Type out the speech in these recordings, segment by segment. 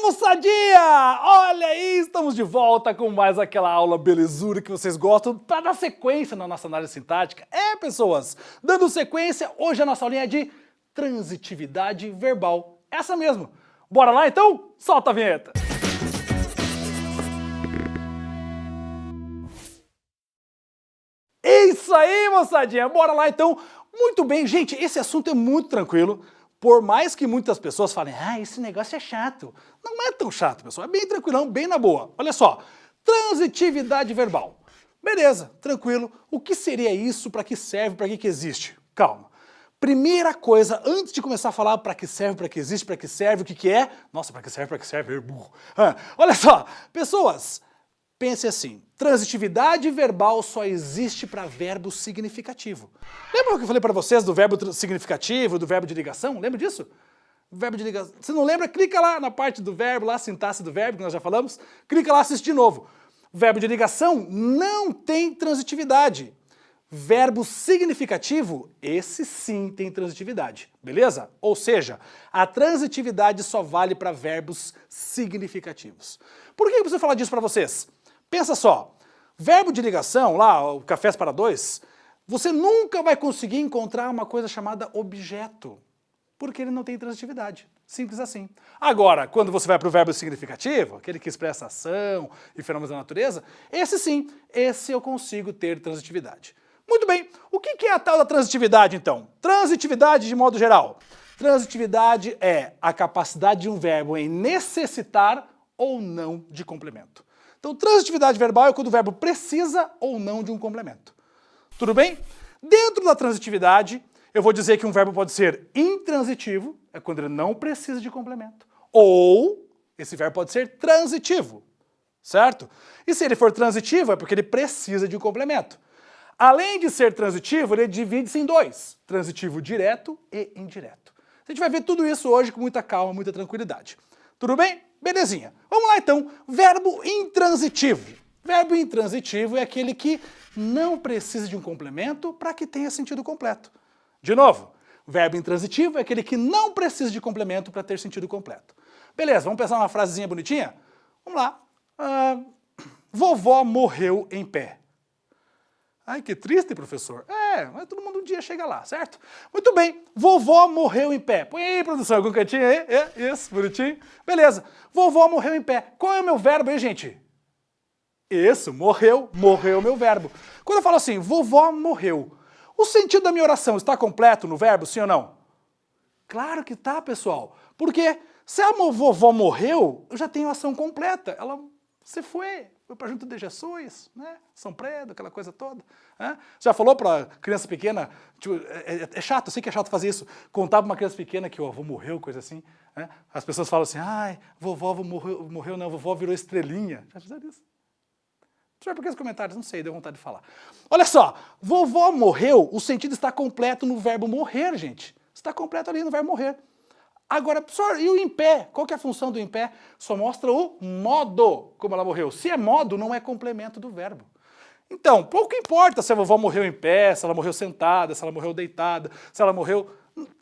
moçadinha! Olha aí, estamos de volta com mais aquela aula belezura que vocês gostam para dar sequência na nossa análise sintática. Pessoas, dando sequência, hoje a nossa aulinha é de transitividade verbal. Essa mesmo. Bora lá então? Solta a vinheta! Isso aí, moçadinha! Bora lá então! Muito bem, gente, esse assunto é muito tranquilo. Por mais que muitas pessoas falem, esse negócio é chato. Não é tão chato, pessoal. É bem tranquilão, bem na boa. Olha só, transitividade verbal. Beleza, tranquilo. O que seria isso? Para que serve? Para que existe? Calma. Primeira coisa, antes de começar a falar para que serve, para que existe, para que serve, o que é? Nossa, para que serve, é burro. Olha só, pessoas, pense assim, transitividade verbal só existe para verbo significativo. Lembra o que eu falei para vocês do verbo significativo, do verbo de ligação? Lembra disso? Verbo de ligação. Se não lembra, clica lá na parte do verbo, lá, sintaxe do verbo, que nós já falamos. Clica lá, assiste de novo. Verbo de ligação não tem transitividade. Verbo significativo, esse sim tem transitividade, beleza? Ou seja, a transitividade só vale para verbos significativos. Por que eu preciso falar disso para vocês? Pensa só, verbo de ligação, lá, o cafés para dois, você nunca vai conseguir encontrar uma coisa chamada objeto, porque ele não tem transitividade. Simples assim. Agora, quando você vai para o verbo significativo, aquele que expressa ação e fenômenos da natureza, esse sim, esse eu consigo ter transitividade. Muito bem, o que é a tal da transitividade então? Transitividade de modo geral. Transitividade é a capacidade de um verbo em necessitar ou não de complemento. Então, transitividade verbal é quando o verbo precisa ou não de um complemento. Tudo bem? Dentro da transitividade, eu vou dizer que um verbo pode ser intransitivo, é quando ele não precisa de complemento, ou esse verbo pode ser transitivo, certo? E se ele for transitivo, é porque ele precisa de um complemento. Além de ser transitivo, ele divide-se em dois, transitivo direto e indireto. A gente vai ver tudo isso hoje com muita calma, muita tranquilidade. Tudo bem? Belezinha. Vamos lá então, verbo intransitivo. Verbo intransitivo é aquele que não precisa de um complemento para que tenha sentido completo. De novo, verbo intransitivo é aquele que não precisa de complemento para ter sentido completo. Beleza, vamos pensar numa frasezinha bonitinha? Vamos lá. Vovó morreu em pé. Ai, que triste, professor. Mas todo mundo um dia chega lá, certo? Muito bem, vovó morreu em pé. Põe aí, produção, algum cantinho aí. Isso, bonitinho. Beleza, vovó morreu em pé. Qual é o meu verbo aí, gente? Isso, morreu é o meu verbo. Quando eu falo assim, vovó morreu, o sentido da minha oração está completo no verbo, sim ou não? Claro que tá, pessoal. Porque se a vovó morreu, eu já tenho a ação completa. Ela se foi para junto de Jesus, né? São Predo, aquela coisa toda. Né? Já falou para criança pequena, tipo, é chato, eu sei que é chato fazer isso, contar para uma criança pequena que o avô morreu, coisa assim. Né? As pessoas falam assim, vovó morreu não, vovó virou estrelinha. Já fizeram isso? Deixa eu ver por que os comentários, não sei, deu vontade de falar. Olha só, vovó morreu, o sentido está completo no verbo morrer, gente. Está completo ali no verbo morrer. Agora, professor, e o em pé? Qual que é a função do em pé? Só mostra o modo como ela morreu. Se é modo, não é complemento do verbo. Então, pouco importa se a vovó morreu em pé, se ela morreu sentada, se ela morreu deitada, se ela morreu...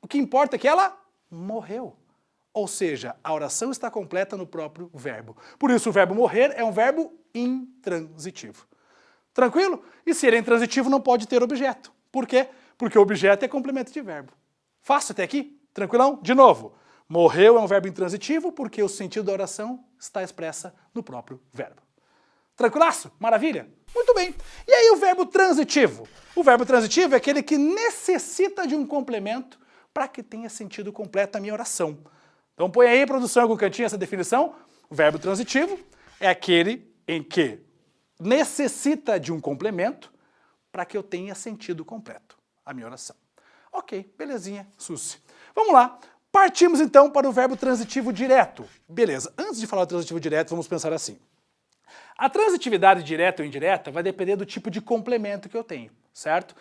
O que importa é que ela morreu. Ou seja, a oração está completa no próprio verbo. Por isso, o verbo morrer é um verbo intransitivo. Tranquilo? E se ele é intransitivo, não pode ter objeto. Por quê? Porque o objeto é complemento de verbo. Fácil até aqui? Tranquilão? De novo, morreu é um verbo intransitivo porque o sentido da oração está expressa no próprio verbo. Tranquilaço? Maravilha? Muito bem. E aí o verbo transitivo? O verbo transitivo é aquele que necessita de um complemento para que tenha sentido completo a minha oração. Então põe aí, produção, em algum cantinho essa definição. O verbo transitivo é aquele em que necessita de um complemento para que eu tenha sentido completo a minha oração. Ok, belezinha, Suzy. Vamos lá. Partimos então para o verbo transitivo direto. Beleza, antes de falar do transitivo direto, vamos pensar assim. A transitividade direta ou indireta vai depender do tipo de complemento que eu tenho, certo?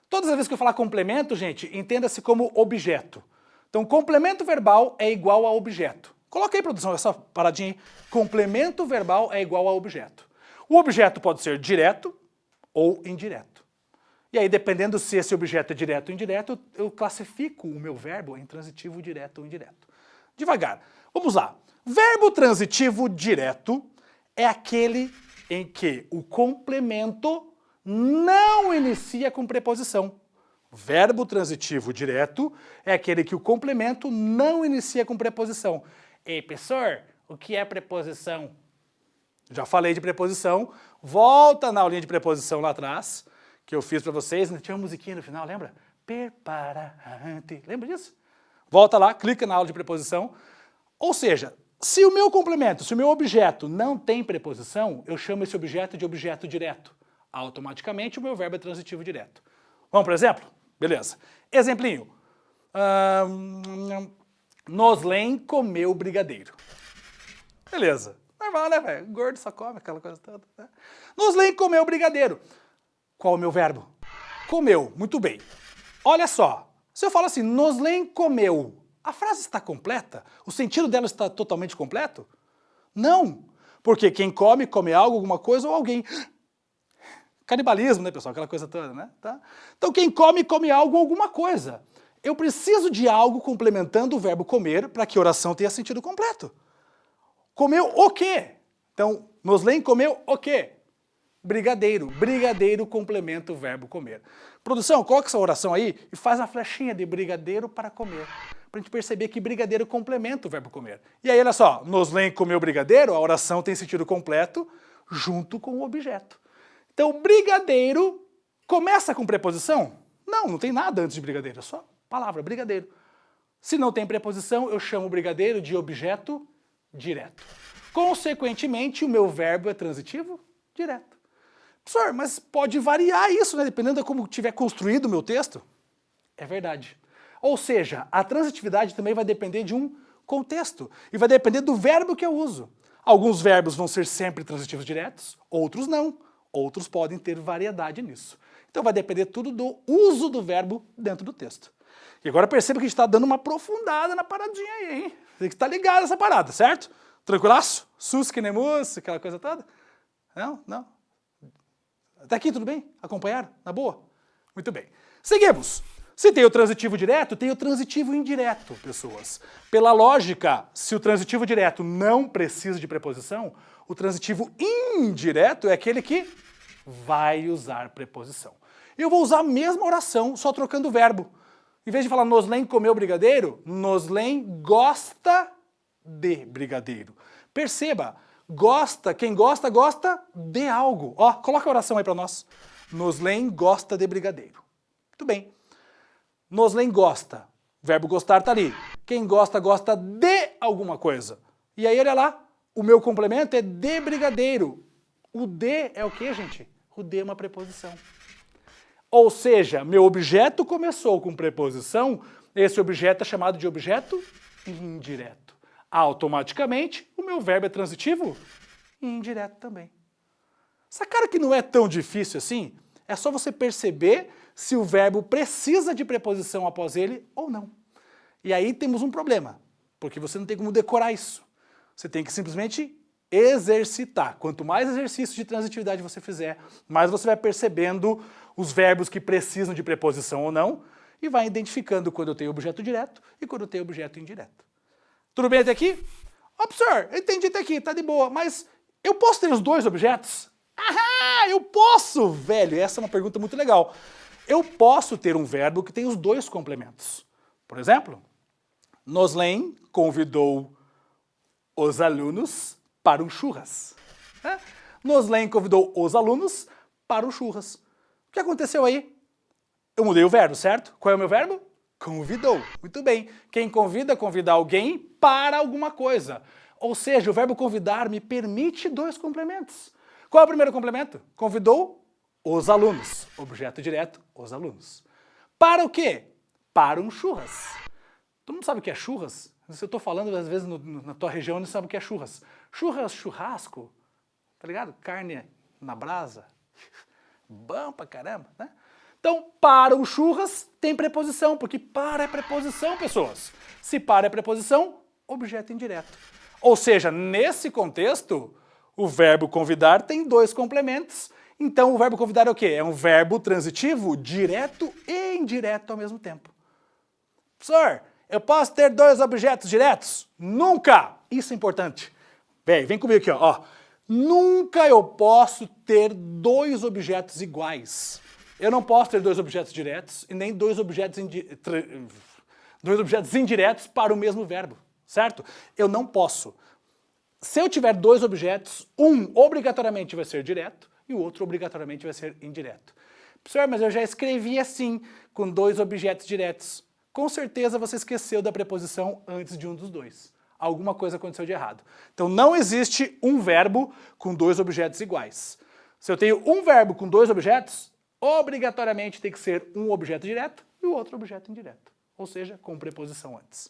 Todas as vezes que eu falar complemento, gente, entenda-se como objeto. Então, complemento verbal é igual a objeto. Coloca aí, produção, essa paradinha aí. Complemento verbal é igual a objeto. O objeto pode ser direto ou indireto. E aí, dependendo se esse objeto é direto ou indireto, eu classifico o meu verbo em transitivo direto ou indireto. Devagar. Vamos lá. Verbo transitivo direto é aquele em que o complemento não inicia com preposição. Verbo transitivo direto é aquele que o complemento não inicia com preposição. Ei, professor, o que é preposição? Já falei de preposição. Volta na aulinha de preposição lá atrás, que eu fiz para vocês. Tinha uma musiquinha no final, lembra? Preparante. Lembra disso? Volta lá, clica na aula de preposição. Ou seja, se o meu complemento, se o meu objeto não tem preposição, eu chamo esse objeto de objeto direto. Automaticamente o meu verbo é transitivo direto. Vamos para o exemplo? Beleza. Exemplinho. Noslen comeu brigadeiro. Beleza. Normal, né, velho? Gordo só come aquela coisa toda. Né? Noslen comeu brigadeiro. Qual é o meu verbo? Comeu. Muito bem. Olha só. Se eu falo assim, Noslen comeu, a frase está completa? O sentido dela está totalmente completo? Não. Porque quem come, come algo, alguma coisa ou alguém. Canibalismo, né, pessoal? Aquela coisa toda, né? Tá? Então, quem come, come algo ou alguma coisa. Eu preciso de algo complementando o verbo comer para que a oração tenha sentido completo. Comeu o quê? Então, Noslen comeu o quê? Brigadeiro. Brigadeiro complementa o verbo comer. Produção, coloca essa oração aí e faz a flechinha de brigadeiro para comer. Para a gente perceber que brigadeiro complementa o verbo comer. E aí, olha só, Noslen comeu brigadeiro, a oração tem sentido completo junto com o objeto. Então, brigadeiro começa com preposição? Não, não tem nada antes de brigadeiro, é só palavra, brigadeiro. Se não tem preposição, eu chamo o brigadeiro de objeto direto. Consequentemente, o meu verbo é transitivo direto. Professor, mas pode variar isso, né? Dependendo de como tiver construído o meu texto. É verdade. Ou seja, a transitividade também vai depender de um contexto. E vai depender do verbo que eu uso. Alguns verbos vão ser sempre transitivos diretos, outros não. Outros podem ter variedade nisso. Então vai depender tudo do uso do verbo dentro do texto. E agora perceba que a gente está dando uma aprofundada na paradinha aí, hein? Tem que estar ligado nessa parada, certo? Tranquilaço? Sus que nemus, aquela coisa toda? Não? Não? Até aqui tudo bem? Acompanharam? Na boa? Muito bem. Seguimos. Se tem o transitivo direto, tem o transitivo indireto, pessoas. Pela lógica, se o transitivo direto não precisa de preposição, o transitivo indireto é aquele que vai usar preposição. Eu vou usar a mesma oração, só trocando o verbo. Em vez de falar Noslen comeu brigadeiro, Noslen gosta de brigadeiro. Perceba, gosta, quem gosta, gosta de algo. Ó, coloca a oração aí para nós. Noslen gosta de brigadeiro. Muito bem. Noslen gosta. O verbo gostar está ali. Quem gosta, gosta de alguma coisa. E aí, olha lá, o meu complemento é de brigadeiro. O de é o quê, gente? O de é uma preposição. Ou seja, meu objeto começou com preposição, esse objeto é chamado de objeto indireto. Automaticamente, o meu verbo é transitivo indireto também. Sacaram que não é tão difícil assim? É só você perceber se o verbo precisa de preposição após ele ou não. E aí temos um problema, porque você não tem como decorar isso. Você tem que simplesmente exercitar. Quanto mais exercício de transitividade você fizer, mais você vai percebendo os verbos que precisam de preposição ou não e vai identificando quando eu tenho objeto direto e quando eu tenho objeto indireto. Tudo bem até aqui? Ó, professor, eu entendi até aqui, tá de boa, mas eu posso ter os dois objetos? Ah, eu posso, velho! Essa é uma pergunta muito legal. Eu posso ter um verbo que tem os dois complementos. Por exemplo, Noslen convidou os alunos para um churras. Noslen convidou os alunos para um churras. O que aconteceu aí? Eu mudei o verbo, certo? Qual é o meu verbo? Convidou. Muito bem. Quem convida, convida alguém para alguma coisa. Ou seja, o verbo convidar me permite dois complementos. Qual é o primeiro complemento? Convidou os alunos. Objeto direto, os alunos. Para o quê? Para um churras. Todo mundo sabe o que é churras? Se eu estou falando, às vezes, na tua região, não sabe o que é churras. Churras, churrasco, tá ligado? Carne na brasa. Bom pra caramba, né? Então, para o churras tem preposição, porque para é preposição, pessoas. Se para é preposição, objeto indireto. Ou seja, nesse contexto, o verbo convidar tem dois complementos. Então, o verbo convidar é o quê? É um verbo transitivo direto e indireto ao mesmo tempo. Professor, Eu posso ter dois objetos diretos? Nunca! Isso é importante. Vem comigo aqui, ó. Nunca eu posso ter dois objetos iguais. Eu não posso ter dois objetos diretos e nem dois objetos indiretos para o mesmo verbo, certo? Eu não posso. Se eu tiver dois objetos, um obrigatoriamente vai ser direto e o outro obrigatoriamente vai ser indireto. Professor, mas eu já escrevi assim, com dois objetos diretos. Com certeza você esqueceu da preposição antes de um dos dois. Alguma coisa aconteceu de errado. Então não existe um verbo com dois objetos iguais. Se eu tenho um verbo com dois objetos, obrigatoriamente tem que ser um objeto direto e o outro objeto indireto. Ou seja, com preposição antes.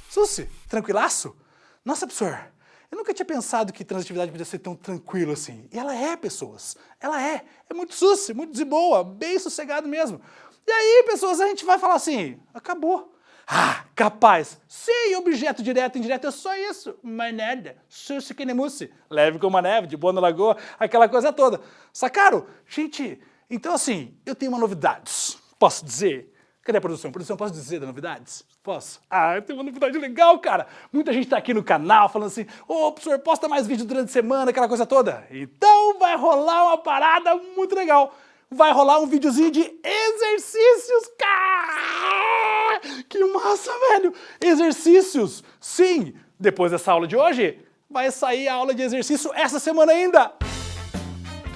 Susi, tranquilaço? Nossa, professor, eu nunca tinha pensado que transitividade podia ser tão tranquilo assim. E ela é, pessoas. Ela é. É muito suci, muito de boa, bem sossegado mesmo. E aí, pessoas, a gente vai falar assim, acabou. Ah, capaz. Sim, objeto direto e indireto é só isso. Mas nada. Sushi que nemusse. Leve como a neve, de boa na lagoa, aquela coisa toda. Sacaram? Gente, então assim, eu tenho uma novidade. Posso dizer? Cadê a produção? Produção, posso dizer das novidades? Posso? Ah, eu tenho uma novidade legal, cara. Muita gente tá aqui no canal falando assim, ô, professor, posta mais vídeo durante a semana, aquela coisa toda. Então vai rolar uma parada muito legal. Vai rolar um videozinho de exercícios, cara! Que massa, velho! Exercícios! Sim, depois dessa aula de hoje, vai sair a aula de exercício essa semana ainda!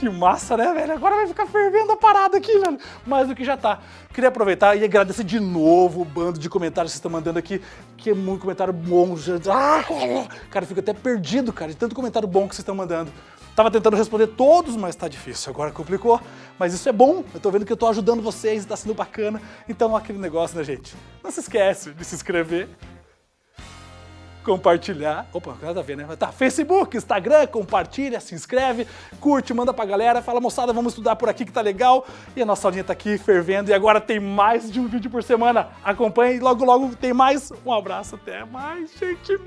Que massa, né, velho? Agora vai ficar fervendo a parada aqui, velho. Mais do que já tá. Queria aproveitar e agradecer de novo o bando de comentários que vocês estão mandando aqui, que é muito comentário bom. Cara, eu fico até perdido, cara, de tanto comentário bom que vocês estão mandando. Tava tentando responder todos, mas tá difícil, agora complicou. Mas isso é bom, eu tô vendo que eu tô ajudando vocês, tá sendo bacana. Então, aquele negócio, né, gente? Não se esquece de se inscrever, compartilhar. Opa, nada a ver, né? Tá, Facebook, Instagram, compartilha, se inscreve, curte, manda pra galera, fala, moçada, vamos estudar por aqui que tá legal. E a nossa aulinha tá aqui fervendo e agora tem mais de um vídeo por semana. Acompanhe e logo, logo tem mais. Um abraço, até mais, gente.